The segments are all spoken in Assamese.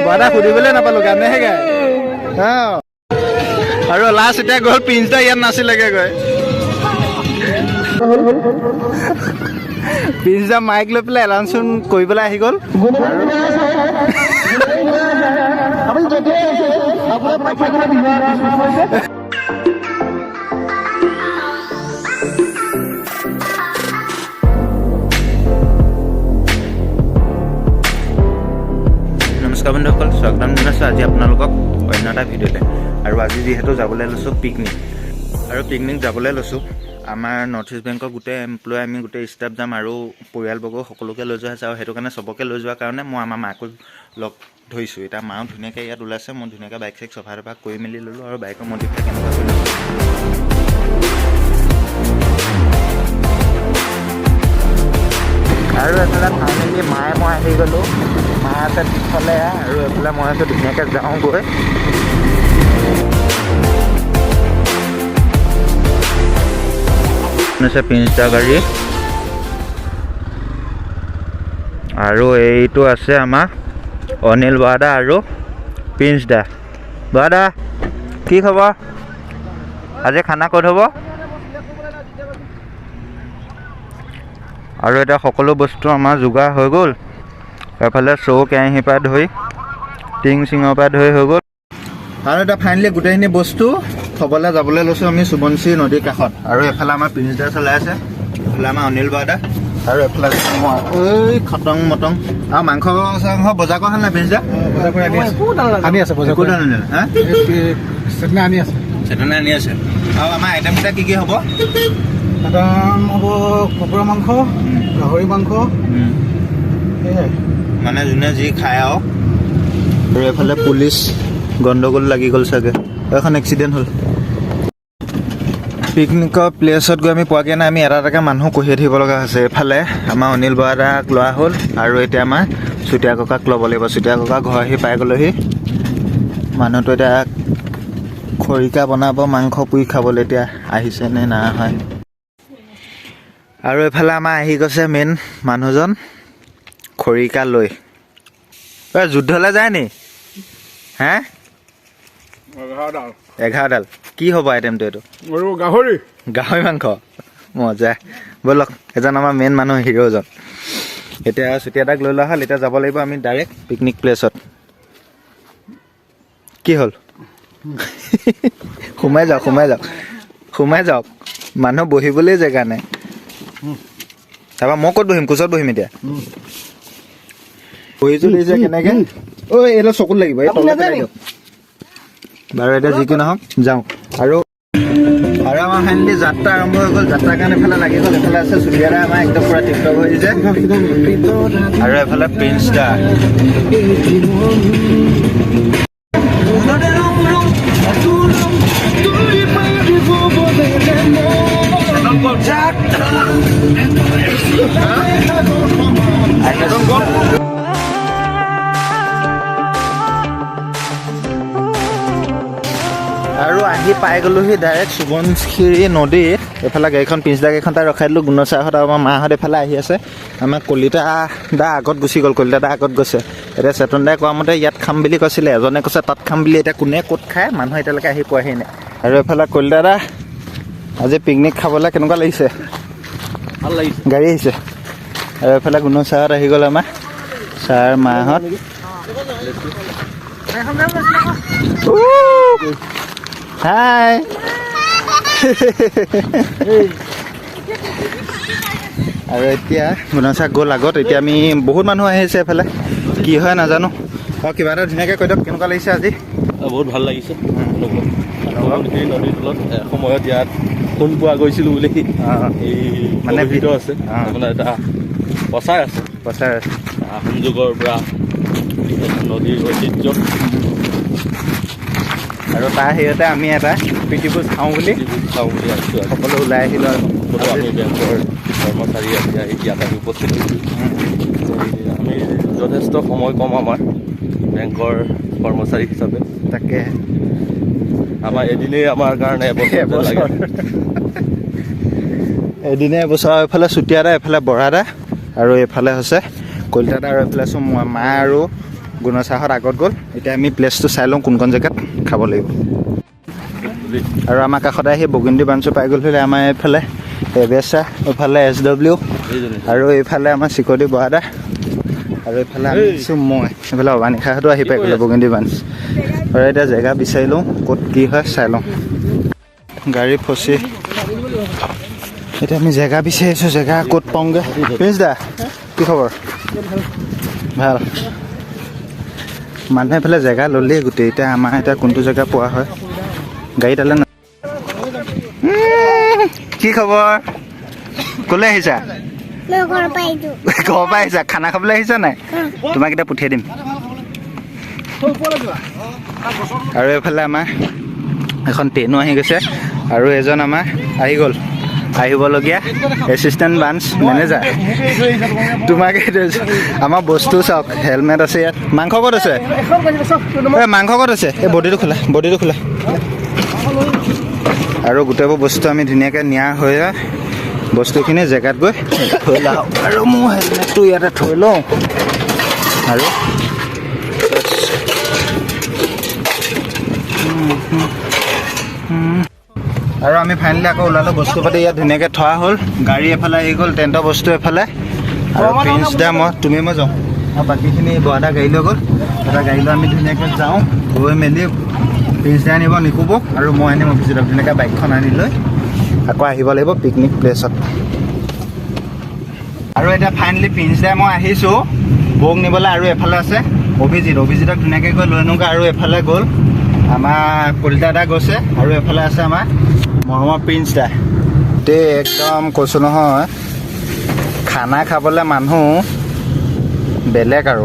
বাদা সুধিবলৈ নাপালো গানেহে গায় আৰু লাষ্ট এতিয়া গ'ল পিঞ্চদা ইয়াত নাছিলেগে গৈ পিঞ্চদা মাইক লৈ পেলাই এলাউন্সমেণ্ট কৰিবলৈ আহি গ'ল নমস্কাৰ বন্ধুসকল স্বাগতম জনাইছোঁ আজি আপোনালোকক অন্য এটা ভিডিঅ'তে আৰু আজি যিহেতু যাবলৈ লৈছোঁ পিকনিক যাবলৈ লৈছোঁ আমাৰ নৰ্থ ইষ্ট বেংকৰ গোটেই এমপ্লয় আমি গোটেই ষ্টাফ যাম আৰু পৰিয়ালবৰ্গ সকলোকে লৈ যোৱা আছে আৰু সেইটো কাৰণে চবকে লৈ যোৱাৰ কাৰণে মই আমাৰ মাকো লগ ধৰিছোঁ এতিয়া মাও ধুনীয়াকৈ ইয়াত ওলাইছে মই ধুনীয়াকৈ বাইক চাইক চফা তফা কৰি মেলি ল'লোঁ আৰু বাইকৰ মডিফাই কেনেকুৱা কৰিলোঁ আৰু এফালে ফাইনেলি মায়ে মই আহি গ'লোঁ মা আছে পিছফালে আৰু এইফালে মই আছোঁ ধুনীয়াকৈ যাওঁ গৈ পিঞ্চদা গাড়ী আৰু এইটো আছে আমাৰ অনিল বাদা আৰু পিঞ্চদা বাদা কি খবৰ আজি খানা ক'ত হ'ব আৰু এতিয়া সকলো বস্তু আমাৰ যোগাৰ হৈ গ'ল এফালে চৌ কেৰাহীৰ পৰা ধৰি টিং চিঙৰ পৰা ধৰি হৈ গ'ল আৰু এতিয়া ফাইনেলি গোটেইখিনি বস্তু থ'বলৈ যাবলৈ লৈছোঁ আমি সোৱণশিৰি নদীৰ কাষত আৰু এফালে আমাৰ পিঞ্চদা চলাই আছে এফালে আমাৰ অনিল বাদা আৰু এফালে এই খটং মটং আৰু মাংস চাংস বজাৰ কৰা নাই পিঞ্চদা আনি আছে চেতনা আনি আছে আৰু আমাৰ আইটেমকেইটা কি কি হ'ব হ'ব কুকুৰা মাংস গাহৰি মাংস মানে যোনে যি খায় আৰু এফালে পুলিচ গণ্ডগোল লাগি গ'ল চাগে এখন এক্সিডেণ্ট হ'ল পিকনিকৰ প্লেচত গৈ আমি পোৱাগৈ নাই আমি এটা এটাকৈ মানুহ কঢ়িয়াই থাকিব লগা হৈছে এফালে আমাৰ অনিল বাদাক লোৱা হ'ল আৰু এতিয়া আমাৰ চুতীয়া ককাক ল'ব লাগিব চুতীয়া ককা ঘৰ আহি পাই গ'লহি মানুহটো এতিয়া খৰিকা বনাব মাংস পুৰি খাবলৈ এতিয়া আহিছে নে নাই হয় আৰু এইফালে আমাৰ আহি গৈছে মেইন মানুহজন খৰিকা লৈ যুদ্ধলৈ যায় নি হে 11ডাল কি হ'ব আইটেমটো এইটো গাহৰি মাংস মজা ব'লক এজন আমাৰ মেইন মানুহ হিৰ'জন এতিয়া চুতীয়াদাক লৈ লোৱা হ'ল এতিয়া যাব লাগিব আমি ডাইৰেক্ট পিকনিক প্লেচত কি হ'ল সোমাই যাওক মানুহ বহিবলৈ জেগা নাই তাৰপৰা মই ক'ত বহিম কোচত বহিম এতিয়া বহিছোঁ দিছে কেনেকৈ ঐ এইটো চকুত লাগিব এই তলত পেলাই দিয়ক বাৰু এতিয়া যি কি নহওক যাওঁ আৰু আমাৰ ফাইনেলি যাত্ৰা আৰম্ভ হৈ গ'ল যাত্ৰাৰ কাৰণে এফালে লাগি গ'ল এফালে আছে চুতীয়াদা আমাৰ একদম পূৰা টিপটপ হৈ দিছে আৰু এফালে পিঞ্চদা আৰু আহি পাই গ'লোহি ডাইৰেক্ট সোৱণশিৰি নদীত এইফালে গাড়ীখন পিঞ্চদা গাড়ীখন তাত ৰখাই দিলোঁ গুণৰ ছাৰহঁত আৰু আমাৰ মাহঁত এইফালে আহি আছে আমাৰ কলিতা দা আগত গুচি গ'ল কলিতা দা আগত গৈছে এতিয়া চেতন দাই কোৱা মতে ইয়াত খাম বুলি কৈছিলে এজনে কৈছে তাত খাম বুলি এতিয়া কোনে ক'ত খায় মানুহ এতিয়ালৈকে আহি পোৱাহি নাই আৰু এইফালে কলিতা দা আজি পিকনিক খাবলৈ কেনেকুৱা লাগিছে ভাল লাগিছে গাড়ী আহিছে আৰু এইফালে গুণৰ ছাৰহঁত আহি গ'ল আমাৰ ছাৰ মাহঁত হাই আৰু এতিয়া গুণৰ ছাৰ গ'ল আগত এতিয়া আমি বহুত মানুহ আহিছে এইফালে কি হয় নাজানো আৰু কিবা এটা ধুনীয়াকৈ কৈ দিয়ক কেনেকুৱা লাগিছে আজি বহুত ভাল লাগিছে নদীৰ তলত সময়ত ইয়াত ফোন পোৱা গৈছিলোঁ বুলি এই মানে ভিডিঅ' আছে মানে এটা প্ৰচাৰ আছে আহোম যুগৰ পৰা নদীৰ ঐতিহ্য আৰু তাৰ হেৰিয়তে আমি এটা প্ৰীতিভোজ খাওঁ বুলি আহিছোঁ সকলো ওলাই আহিলোঁ আৰু আমি বেংকৰ কৰ্মচাৰী ইয়াত আমি উপস্থিত হৈছোঁ আমি যথেষ্ট সময় কম আমাৰ বেংকৰ কৰ্মচাৰী হিচাপে তাকে আমাৰ এদিনেই আমাৰ কাৰণে এবছৰ লাগে এদিনে এবছৰ এইফালে চুতীয়াদা এইফালে বৰাদা আৰু এইফালে হৈছে কলিতাত আৰু এইফালে আছোঁ মা আৰু গুণচাহত আগত গ'ল। এতিয়া আমি প্লেচটো চাই লওঁ কোনখন জেগাত খাব লাগিব। আৰু আমাৰ কাষতে আহি বগিন্দি ব্ৰাঞ্চো পাই গ'ল হ'লে আমাৰ এইফালে এবেচা, এইফালে SW আৰু এইফালে আমাৰ চিকটি বৰাদা আৰু এইফালে আমি আছোঁ মই, এইফালে অবানিশাহঁতো আহি পাই গ'লে বগিন্দি ব্ৰাঞ্চ। আৰু এতিয়া জেগা বিচাৰি লওঁ ক'ত কি হয় চাই লওঁ। গাড়ী ফচি এতিয়া আমি জেগা বিচাৰিছোঁ, জেগা ক'ত পাওঁগৈ। প্ৰিন্স দা কি খবৰ? ভাল। মানুহে এইফালে জেগা ল'লেই গোটেই। এতিয়া আমাৰ এতিয়া কোনটো জেগা পোৱা হয় গাড়ীত আলে ন। কি খবৰ? ক'লৈ আহিছা? ঘৰৰ পৰা আহিছা? খানা খাবলৈ আহিছা নাই? তোমাক এতিয়া পঠিয়াই দিম। আৰু এইফালে আমাৰ এখন ট্ৰেইনো আহি গৈছে আৰু এজন আমাৰ আহি গ'ল, আহিবলগীয়া এছিষ্টেণ্ট ব্ৰাঞ্চ মেনেজাৰ। তোমাক আমাৰ বস্তু চাওক, হেলমেট আছে ইয়াত। মাংস ক'ত আছে? এই মাংস ক'ত আছে? এই বডিটো খোলা, বডিটো খোলা। আৰু গোটেইবোৰ বস্তু আমি ধুনীয়াকৈ নিয়া হৈ বস্তুখিনি জেগাত গৈ থৈ লওঁ। আৰু মোৰ হেলমেটটো ইয়াতে থৈ লওঁ। আৰু আমি ফাইনেলি আকৌ ওলালোঁ, বস্তু পাতি ইয়াত ধুনীয়াকৈ থোৱা হ'ল। গাড়ী এফালে আহি গ'ল, টেণ্টৰ বস্তু এফালে। আৰু প্ৰিন্স দা তুমি মই যাওঁ আৰু বাকীখিনি বৰাদা গাড়ী লৈ গ'ল। এটা গাড়ী লৈ আমি ধুনীয়াকৈ যাওঁ, গৈ মেলি প্ৰিন্স দা আনিব নিকুবক আৰু মই আনিম অফিচত। ধুনীয়াকৈ বাইকখন আনি লৈ আকৌ আহিব লাগিব পিকনিক প্লেচত। আৰু এতিয়া ফাইনেলি প্ৰিন্স দা মই আহিছোঁ বৌক নিবলৈ। আৰু এফালে আছে অভিজিতক ধুনীয়াকৈ গৈ লৈ আনোগৈ। আৰু এফালে গ'ল আমাৰ কলিতা দা গৈছে আৰু এফালে আছে আমাৰ মৰমৰ প্ৰিন্স দা। গোটেই একদম কৈছোঁ নহয়, খানা খাবলৈ মানুহ বেলেগ। আৰু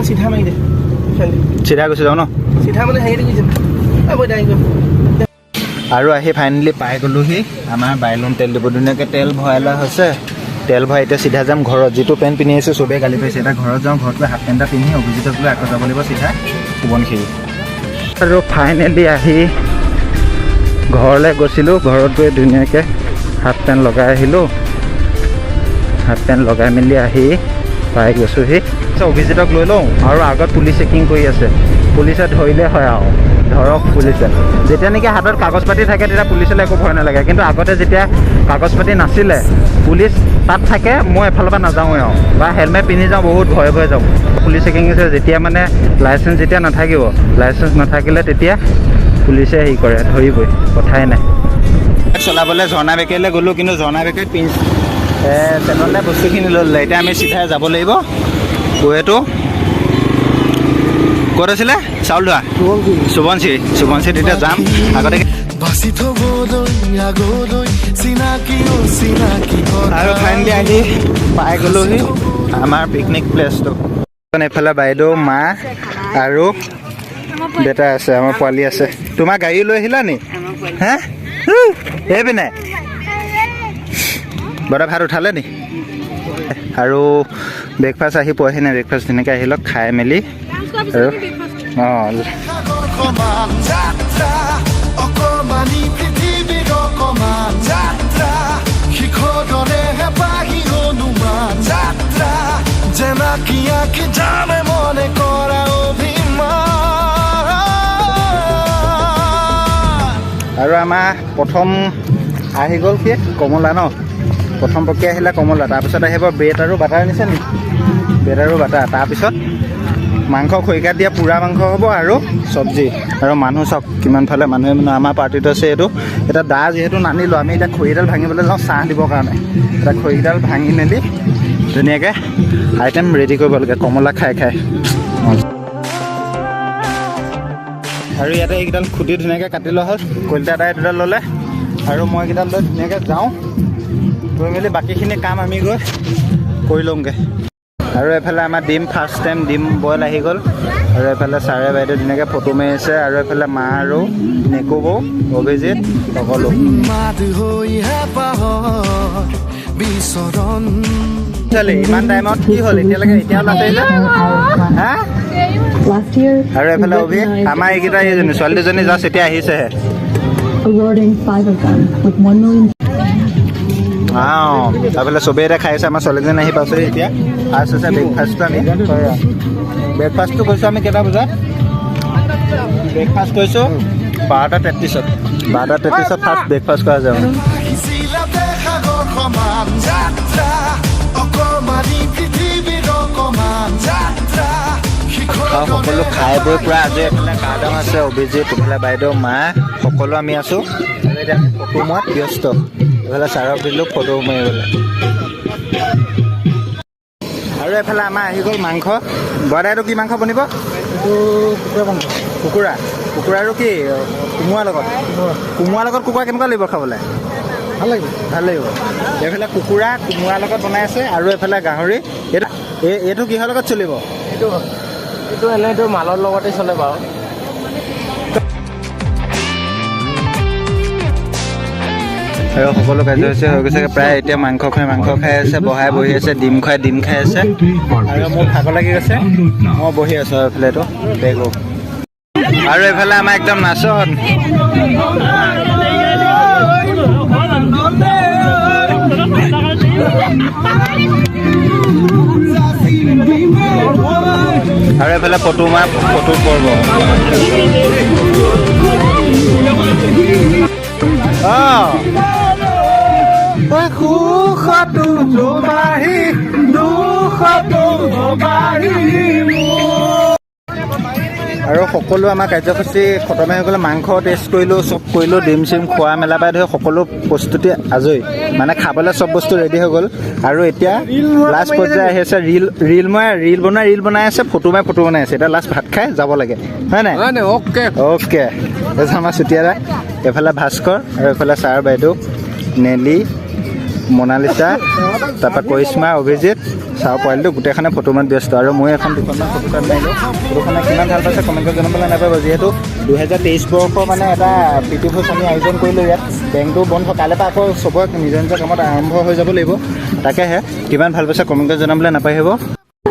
চিধা মাৰি দে, চিধা গুচি যাওঁ ন? চিধা মানে হেৰি আৰু আহি ফাইনেলি পাই গ'লোহি আমাৰ বাইলুন তেল ডিপু। ধুনীয়াকৈ তেল ভৰাই লোৱা হৈছে। তেল ভৰাই এতিয়া চিধা যাম ঘৰত। যিটো পেণ্ট পিন্ধি আছোঁ চবেই গালি পাইছে। এতিয়া ঘৰত যাওঁ, ঘৰত গৈ হাফ পেণ্ট এটা পিন্ধি অভিজিতক লৈ আকৌ যাব লাগিব চিধা সোৱণশিৰি। আৰু ফাইনেলি আহি ঘৰলৈ গৈছিলোঁ। ঘৰত গৈ ধুনীয়াকৈ হাফ পেণ্ট লগাই আহিলোঁ। হাফ পেণ্ট লগাই মেলি আহি পাই গৈছোঁহি। অভিজিতক লৈ লওঁ আৰু আগত পুলিচ চেকিং কৰি আছে। পুলিচে ধৰিলে হয় আৰু ধৰক পুলিচে। যেতিয়া নেকি হাতত কাগজ পাতি থাকে তেতিয়া পুলিচলৈ একো ভয় নালাগে। কিন্তু আগতে যেতিয়া কাগজ পাতি নাছিলে, পুলিচ তাত থাকে, মই এফালৰ পৰা নাযাওঁৱে আৰু বা হেলমেট পিন্ধি যাওঁ, বহুত ভয়ে ভয়ে যাওঁ। পুলিচ চেকিং আছে যেতিয়া মানে লাইচেঞ্চ যেতিয়া নাথাকিব, লাইচেঞ্চ নাথাকিলে তেতিয়া পুলিচে হেৰি কৰে, ধৰিবই, কথাই নাই। চলাবলৈ ঝৰ্ণা বেকেৰীলৈ গ'লোঁ, কিন্তু ঝৰ্ণা বেকেৰীত তেনেহ'লে বস্তুখিনি লৈ ল'লে। এতিয়া আমি চিধাই যাব লাগিব গৈটো ক'ত আছিলে চাউল ধোৱা সোৱণশিৰি। এতিয়া যাম আগতে। আৰু ফাইনেলি আহি পাই গ'লোহি আমাৰ পিকনিক প্লেচটো। এইফালে বাইদেউ, মা আৰু দেউতা আছে, আমাৰ পোৱালি আছে। তোমাৰ গাড়ী লৈ আহিলা নি? হা এইপিনে বৰা ভাত উঠালে নি? আৰু ব্ৰেকফাষ্ট আহি পোৱাহি নাই। ব্ৰেকফাষ্ট ধুনীয়াকৈ আহি লওক, খাই মেলি আৰু আৰু আমাৰ প্ৰথম আহি গ'ল কি কমলা ন? প্ৰথম প্ৰক্ৰিয়া আহিলে কমলা, তাৰপিছত আহিব ব্ৰেড আৰু বাটাৰ নিছে নি? ব্ৰেড আৰু বাটাৰ, তাৰপিছত মাংস খৰিকাত দিয়া পোৰা মাংস হ'ব আৰু চব্জি। আৰু মানুহ চাওক কিমান ফালে মানুহে মানে আমাৰ পাৰ্টিটো আছে এইটো। এতিয়া দা যিহেতু নানিলোঁ, আমি এতিয়া খৰিডাল ভাঙিবলৈ যাওঁ চাহ দিবৰ কাৰণে। এতিয়া খৰিডাল ভাঙি মেলি ধুনীয়াকৈ আইটেম ৰেডি কৰিব লাগে কমলা খাই খাই। আৰু ইয়াতে এইকেইডাল খুটি ধুনীয়াকৈ কাটি লোৱা হ'ল। কলিতা দাই দুডাল ল'লে আৰু মই এইকেইডাল লৈ ধুনীয়াকৈ যাওঁ, গৈ মেলি বাকীখিনি কাম আমি গৈ কৰি লওঁগৈ। আৰু এফালে আমাৰ ডিম ফাৰ্ষ্ট টাইম ডিম বইল আহি গ'ল। আৰু এফালে ছাৰে বাইদেউ ধুনীয়াকৈ ফটো মাৰিছে। আৰু এফালে মা আৰু নিকু বৌ, অভিজিত সকলো। ইমান টাইমত কি হ'ল এতিয়ালৈকে? এতিয়াও নাথাকিলে হা? আৰু এফালে অভি, আমাৰ এইকেইটা এইজনী ছোৱালী দুজনী জাষ্ট এতিয়া আহিছেহে। তাৰফালে চবেই এতিয়া খাই আছে আমাৰ ছোৱালীজনী আহি পাইছে এতিয়া ফাৰ্ষ্ট হৈছে ব্ৰেকফাষ্টটো আমি ব্ৰেকফাষ্টটো কৈছোঁ আমি কেইটা বজাত ব্ৰেকফাষ্ট কৰিছোঁ 12:33 12:33 ফাৰ্ষ্ট ব্ৰেকফাষ্ট কৰা যায় সকলো খাই বৈ পূৰা আজি এইফালে কাৰ্ডম আছে অভিজিত এইফালে বাইদেউ মা সকলো আমি আছোঁ এতিয়া ফটো মৰাত ব্যস্ত এইফালে ছাৰক দিলোঁ ফটো মাৰিবলৈ আৰু এইফালে আমাৰ আহি গ'ল মাংস বৰাইটো কি মাংস বনিব কুকুৰা আৰু কি কোমোৰাৰ লগত কুকুৰা কেনেকুৱা লাগিব খাবলৈ ভাল লাগিব এইফালে কুকুৰা কোমোৰাৰ লগত বনাই আছে আৰু এইফালে গাহৰি এইটো কিহৰ লগত চলিব এইটো এনেইতো মালৰ লগতে চলে বাৰু আৰু সকলো কাৰ্যসূচী হৈ গৈছে প্ৰায় এতিয়া মাংস খাই আছে বহি আছে ডিম খাই আছে আৰু মোৰ ভাগৰ লাগি গৈছে মই বহি আছোঁ এইফালে এইটো দেখো আৰু এইফালে আমাৰ একদম নাচন আৰু এইফালে ফটো পৰ্ব আৰু সকলো আমাৰ কাৰ্যসূচী খতম হৈ গ'লে মাংস টেষ্ট কৰিলোঁ চব কৰিলোঁ ডিম চিম খোৱা মেলা পাই ধৰি সকলো প্ৰস্তুতি আজৰি মানে খাবলৈ চব বস্তু ৰেডি হৈ গ'ল আৰু এতিয়া লাষ্ট পৰ্যায়ে আহি আছে ৰিল বনাই আছে ফটো বনাই আছে এতিয়া লাষ্ট ভাত খাই যাব লাগে হয় নাই অ'কে তাৰপিছত আমাৰ চুতীয়াদা এইফালে ভাস্কৰ আৰু এইফালে ছাৰ বাইদেউ নেলি মনালিছা তাৰপৰা কৰিশ্মা অভিজিত চাওঁ পোৱালিটো গোটেইখনে ফটো মাত ব্যস্ত আৰু মই এখন দুখনমান ফটো কাৰ্ড মাৰিলোঁ ফটোখনে কিমান ভাল পাইছে কমেণ্ট কৰি জনাবলৈ নাপাব যিহেতু 2023 বৰ্ষৰ মানে এটা প্ৰীতি ভোজ আমি আয়োজন কৰিলোঁ ইয়াত বেংকটো বন্ধ কাইলৈ পৰা আকৌ চবৰে নিজৰ কামত আৰম্ভ হৈ যাব লাগিব তাকেহে কিমান ভাল পাইছে কমেণ্ট কৰি জনাবলৈ নাপাহৰিব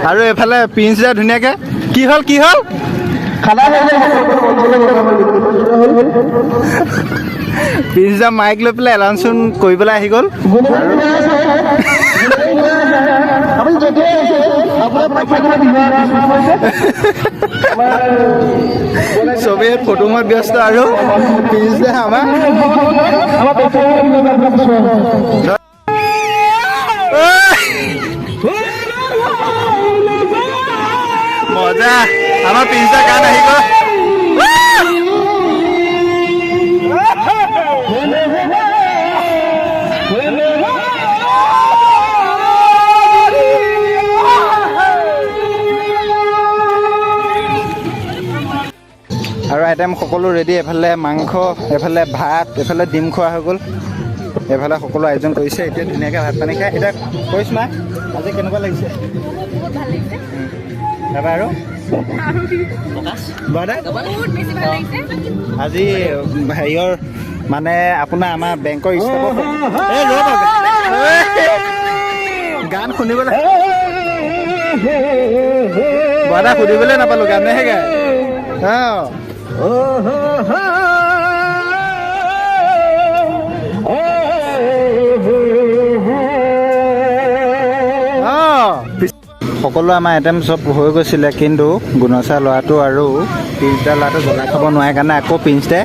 আৰু এইফালে প্ৰিন্স দা ধুনীয়াকৈ কি হ'ল প্ৰিন্স দা মাইক লৈ পেলাই এলাউন্সমেণ্ট কৰিবলৈ আহি গ'ল চবেই ফটো মত ব্যস্ত আৰু প্ৰিন্স দা আমাৰ মজা আমাৰ প্ৰিন্স দা গান আহি গ'ল আৰু আইটেম সকলো ৰেডি এফালে মাংস এফালে ভাত এফালে ডিম খোৱা হৈ গ'ল এফালে সকলো আয়োজন কৰিছে এতিয়া ধুনীয়াকৈ ভাত পানী খাই এতিয়া কৰিশ্মা আজি কেনেকুৱা লাগিছে তাৰপৰা আৰু আজি হেৰিয়ৰ মানে আপোনাৰ আমাৰ বেংকৰ ষ্টাফৰ গান শুনিবলৈ বাদা শুনিবলৈ নাপালোঁ গানেহে গায় সকলো আমাৰ আইটেম চব হৈ গৈছিলে কিন্তু গুণচা ল'ৰাটো আৰু প্ৰিন্সদা ল'ৰাটো জ্বলা খাব নোৱাৰে কাৰণে আকৌ প্ৰিন্সদাই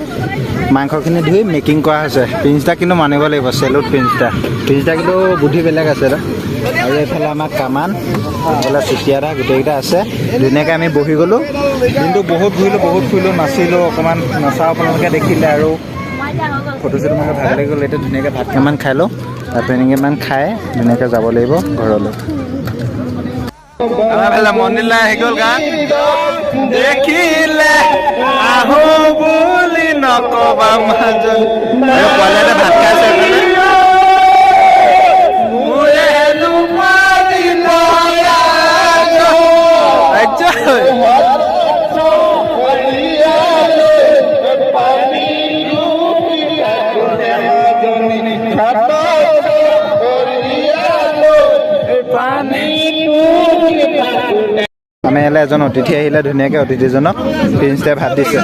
মাংসখিনি ধুই মেকিং কৰা হৈছে প্ৰিন্সদা কিন্তু মানিব লাগিব চেলুট প্ৰিন্সদা কিন্তু বুদ্ধি বেলেগ আছে আৰু এইফালে আমাৰ কামান এইফালে চুতীয়াদা গোটেইকেইটা আছে ধুনীয়াকৈ আমি বহি গ'লোঁ কিন্তু বহুত ফুৰিলোঁ নাচিলোঁ অকণমান নচা আপোনালোকে দেখিলে আৰু ফটো চটো মানে ভাল লাগি গ'ল এতিয়া ধুনীয়াকৈ ভাত কেইটামান খাই লওঁ তাৰপৰা এনেকৈমান খাই ধুনীয়াকৈ যাব লাগিব ঘৰলৈ আমাৰ ফালে মন্দিৰলৈ আহি গ'ল গান দেখিলে আহো বুলি নকবা মাজত পোৱালি এটা ভাত খাই আছে আমি ইয়ালৈ এজন অতিথি আহিলে ধুনীয়াকৈ অতিথিজনক প্ৰিন্সদাই ভাত দিছে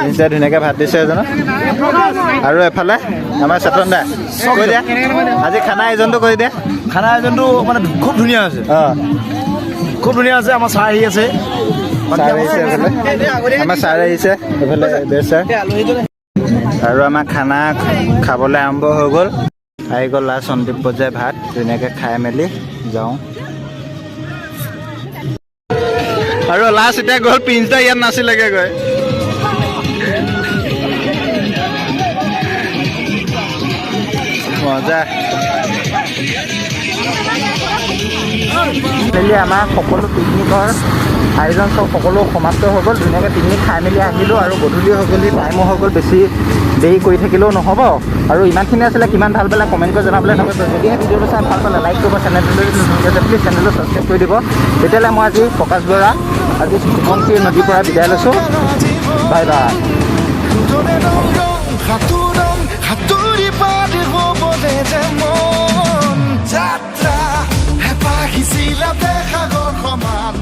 প্ৰিন্সদাই ধুনীয়াকৈ ভাত দিছে এজনক আৰু এফালে আমাৰ চেতন দা কৈ দিয়া আজি খানা আয়োজনটো কৰি দিয়া খানা আয়োজনটো মানে খুব ধুনীয়া হৈছে অঁ খুব ধুনীয়া আছে আমাৰ চাহ আহি আছে ছাৰ আহিছে এইফালে আমাৰ ছাৰ আহিছে এইফালে বেছ ছাৰ আৰু আমাৰ খানা খাবলৈ আৰম্ভ হৈ গ'ল আহি গ'ল লাষ্ট সন্দীপ পৰ্যায় ভাত ধুনীয়াকৈ খাই মেলি যাওঁ আৰু লাষ্ট এতিয়া গ'ল প্ৰিন্সদা ইয়াত নাছিলেগৈ গৈ মজা আমাৰ সকলো পিকনিকৰ আয়োজন চব সকলো সমাপ্ত হৈ গ'ল ধুনীয়াকৈ পিকনিক খাই মেলি আহিলোঁ আৰু গধূলি হৈ গ'ল টাইমো হৈ গ'ল বেছি দেৰি কৰি থাকিলেও নহ'ব আৰু ইমানখিনি আছিলে কিমান ভাল পালে কমেণ্ট কৰি জনাবলৈ নকৰিব যদিহে ভিডিঅ'টো চাই ভাল পালে লাইক কৰিব চেনেলটোলৈ নতুনকৈ প্লিজ চেনেলটো ছাবস্ক্ৰাইব কৰি দিব তেতিয়াহ'লে মই আজি প্ৰকাশ বৰা আজি সোৱণশিৰি নদীৰ পৰা বিদায় লৈছোঁ বাই বাই সাঁতুৰি পাৰি হ'বলে যে মন যাত্ৰা হেঁপাহিছিলা সাগৰ সমান